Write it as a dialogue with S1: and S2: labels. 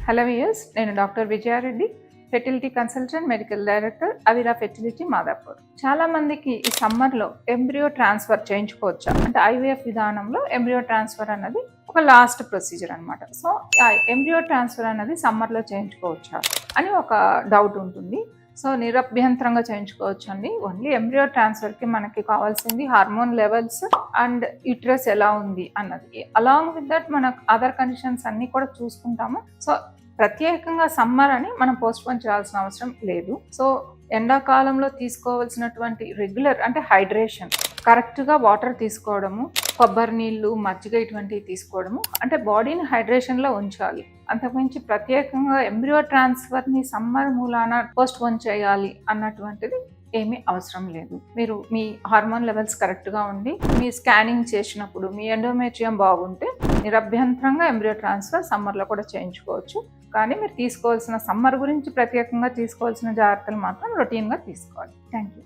S1: Hello viewers, నేను doctor Vijaya Reddy, fertility consultant, medical director, Avira fertility Madhapur. చాలా మందికి ఈ సమ్మర్లో ఎంబ్రియో ట్రాన్స్ఫర్ చేయించుకోవచ్చా అంటే ఐవీఎఫ్ విధానంలో ఎంబ్రియో ట్రాన్స్ఫర్ అన్నది ఒక లాస్ట్ ప్రొసీజర్ అనమాట. సో ఆ ఎంబ్రియో ట్రాన్స్ఫర్ అన్నది సమ్మర్లో చేయించుకోవచ్చా అని ఒక డౌట్ ఉంటుంది. సో నిరభ్యంతరంగా చేయించుకోవచ్చు అండి. ఓన్లీ ఎంబ్రియో ట్రాన్స్ఫర్కి మనకి కావాల్సింది హార్మోన్ లెవెల్స్ అండ్ యూట్రస్ ఎలా ఉంది అన్నది. అలాంగ్ విత్ దట్ మనకు అదర్ కండిషన్స్ అన్నీ కూడా చూసుకుంటాము. సో ప్రత్యేకంగా సమ్మర్ అని మనం పోస్ట్పోన్ చేయాల్సిన అవసరం లేదు. సో ఎండాకాలంలో తీసుకోవాల్సినటువంటి రెగ్యులర్ అంటే హైడ్రేషన్, కరెక్ట్గా వాటర్ తీసుకోవడము, కొబ్బరి నీళ్ళు, మజ్జిగ ఇటువంటివి తీసుకోవడము, అంటే బాడీని హైడ్రేషన్లో ఉంచాలి. అంతకుమించి ప్రత్యేకంగా ఎంబ్రియో ట్రాన్స్ఫర్ని సమ్మర్ మూలాన పోస్ట్పోన్ చేయాలి అన్నటువంటిది ఏమీ అవసరం లేదు. మీరు మీ హార్మోన్ లెవెల్స్ కరెక్ట్గా ఉండి మీ స్కానింగ్ చేసినప్పుడు మీ ఎండోమెట్రియం బాగుంటే నిరభ్యంతరంగా ఎంబ్రియో ట్రాన్స్ఫర్ సమ్మర్లో కూడా చేయించుకోవచ్చు. కానీ మీరు తీసుకోవాల్సిన సమ్మర్ గురించి ప్రత్యేకంగా తీసుకోవాల్సిన జాగ్రత్తలు మాత్రం రొటీన్గా తీసుకోవాలి. Thank you.